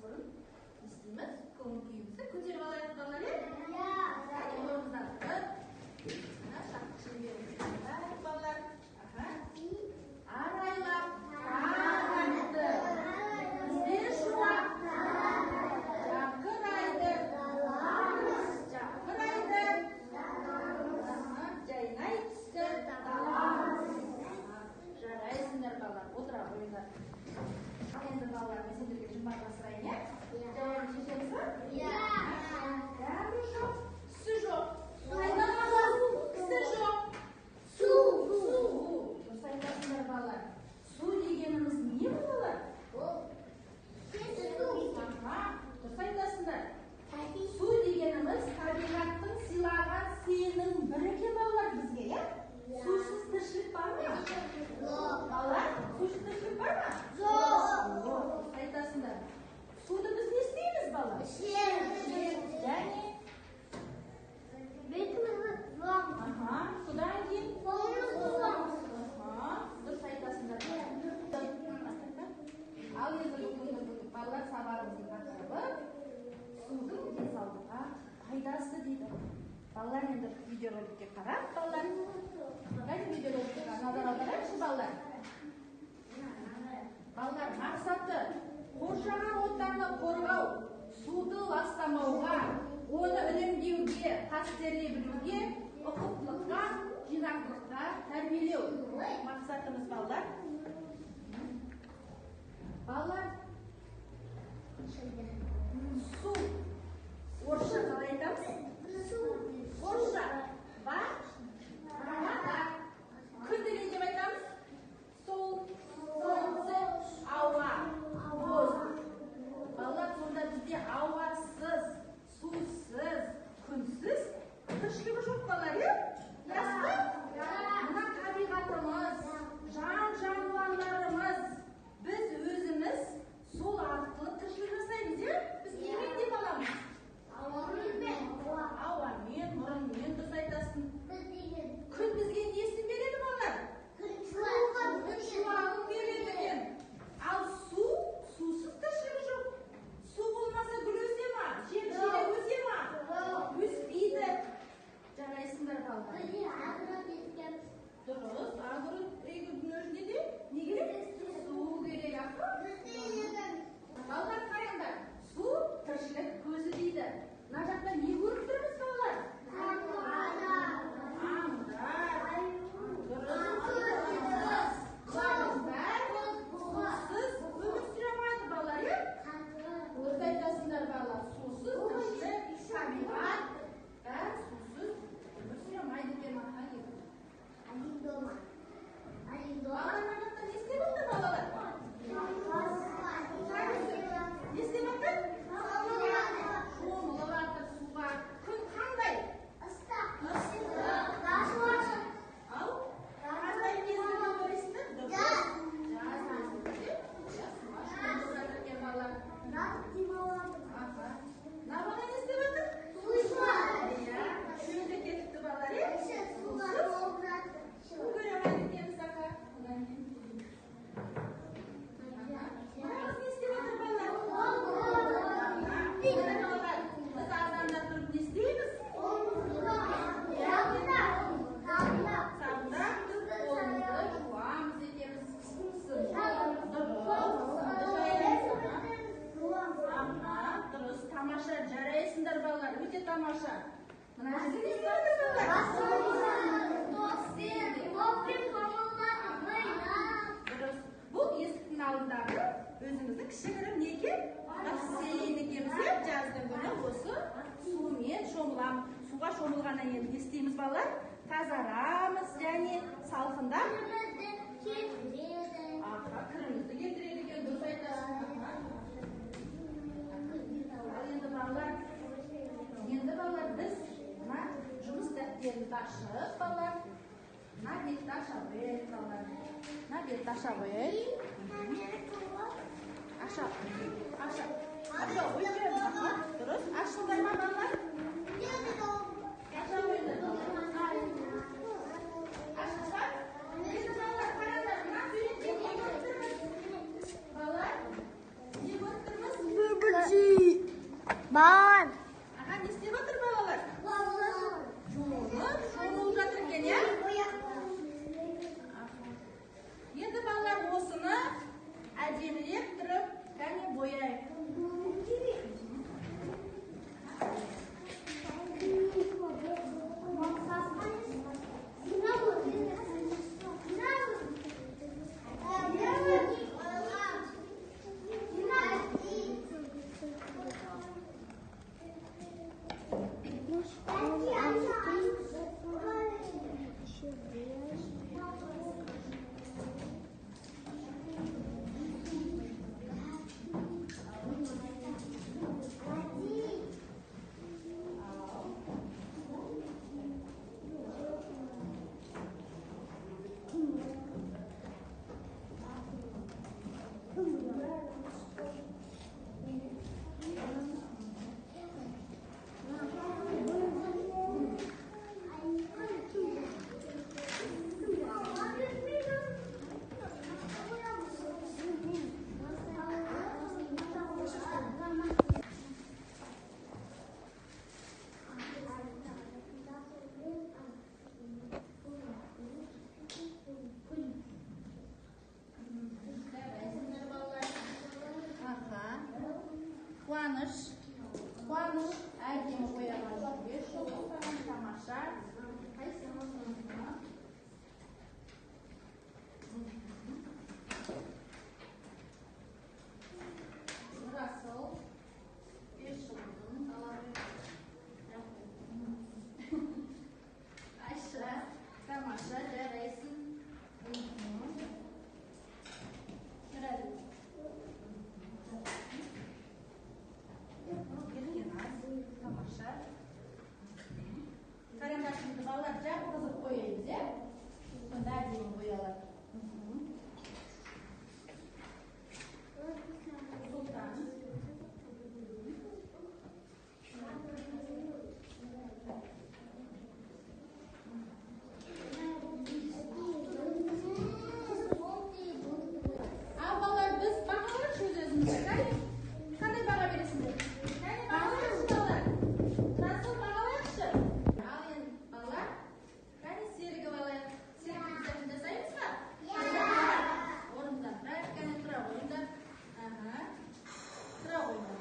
бұрын не істейміз? Көңіл-күйімізді көтеріп алайық балалар, иә? Орнымыздан тұрып, шаттық шеңберімізді балалар. Арайлап, тағатты, біздер шуақ, жақырайды, жайнай түсті даламыз. Жарайсыңдар балалар, отыра қойыңдар. Енді балалар, мен сендерге жұмбақ жасырайын, иә? Жауабын шешеміз ба? Иә. Дәмі жоқ, түсі жоқ. Қайдағы жоқ, кісі жоқ. Су. Дұрыс айтасыңдар балалар. Су дегеніміз не балалар? Дұрыс айтасыңдар. Су дегеніміз табиғаттың сыйлаған сыйының бірі екен балалар бізге, иә? Сусыз тіршілік бар ма? Жоқ. Балалар, сусыз тіршілік бар ма? Жоқ. Дұрыс айтасыңдар. Суды біз не істейміз балалар? Ішеміз. Және? Бетімізді жуамыз. Содан кейін? Қолымызды жуамыз. Дұрыс айтасыңдар. Ал енді балалар, сабағымыздың тақырыбы судың денсаулыққа пайдасы дейді. Балалар, енді видеороликке қарап, балалар. Видеороликке назар аударайықшы балалар. Балалар, мақсаты қоршаған ортаны қорғау, суды ластамауға, оны үнемдеуге, қастерлей білуге, ұқыптылыққа, жинақылыққа тәрбиелеу. Мақсатымыз балалар. Балалар, су. Орысша қалай айтамыз? Орысша. Вода. Күн деген деп айтамыз? Сол, солнце, ауа, воздух. Балалар, сонда бізде ауасыз, сусыз, күнсіз тіршілігі жоқ балалар, иә? Ясты? Мына табиғатымыз, жан-жануарларымыз, біз өзіміз сол арқылы тіршілік жасаймыз, иә? Біз немен деп аламыз? Ауамен, нұрымен, дұрыс айтасың. Күн бізге несін береді балалар? Күн шуағын береді екен. Ал су, сусыз тіршілігі жоқ. Су болмаса гүл өсе ма? Жем-жидек өсе ма? Өспейді. Жарайсыңдар балалар. Дұрыс, агро егін де не керек? Су керек, ақы? Балалар, қараңдар. Су тіршілік көзі дейді. Мына жақта не көріп тұрмыз балалар? Аңдар. Дұрыс. Аңдар сусыз өмір сүре алмайды балалар, иә? Дұрыс айтасыңдар балалар. Сусыз тіршілік, табиғат, бәрі сусыз өмір сүре алмайды екен. Балалар, мына жақта не істеп отыр балалар? Не істеп отыр? Шомылып жатыр суға. Күн қандай? Ыстық. Ал? Қандай мезгілді көресіңдер? Жаз мезгілінде суға шомылып жатыр екен балалар. Мына бала не істеп отыр? Иә, шөлде кетіпті балалар, иә? Су көре алмайды екенбіз, аға. Тамаша, жарайсыңдар балалар, өте тамаша. Мына жерде не істеп жатыр? Бұл есіктің алдындағы өзіміздің кішігірім не екен? Бассейн екенбіз, жаздың күні осы сумен шомыламыз. Суға шомылғаннан кейін не істейміз балалар? Тазарамыз және салқындап кірімізді келтіреді екен, дұрыс айтасың. Енді балалар, біз мына жұмыс дәптерімізді ашып балалар, мына бетті аша қояйық балалар. Мына бетті аша қояйық. Аша қойып, дұрыс. Ашыңдар ма балалар? Аша қойыңдар. Ашыңдар. Енді балалар, қараңдар, мына суретте не көріп тұрмыз? Балалар, не көріп тұрмыз? Бар. Аха, не істеп жатыр балалар? Жуынып жатыр екен, иә? Енді балалар осыны әдемілеп тұрып, кәне бояйық. Қуаныш әдемі бояған жүрге шоқыстан тамаша. Расыл 5 жылдың Айша тамаша жарайсың. Карандашымызды балалар жабғызып қойыңыз, иә? Сонда әдемі боялады. Сұлтан. Ал балалар, біз бағалайықшы өз-өзімізді. Қандай баға бересіңдер? Бағалайықшы балалар. Расыл бағалайықшы. Ал енді балалар, кәне серігіп алайық. Серігіп жасаймыз ба? Орындан тұрайық, кәне тұра қойыңдар. Тұра қойыңдар.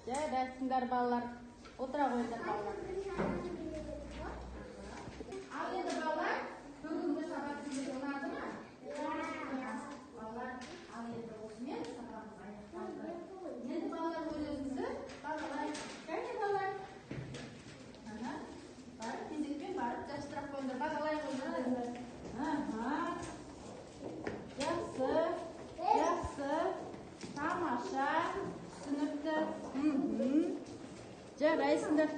Жарайсыңдар балалар. Отыра қойыңдар балалар. Ал енді балалар, бүгінгі сабақ сіздерге ұнады ма? Балалар, ал енді осымен сабағымыз аяқталды. Енді балалар өз-өзіңізді бағалайық. Кәне балалар. Барып, кезекпен барып, жастырақ қойыңдар. Бағалай қойыңдар. Жақсы, жақсы, тамаша, түсінікті. Жарайсыңдар.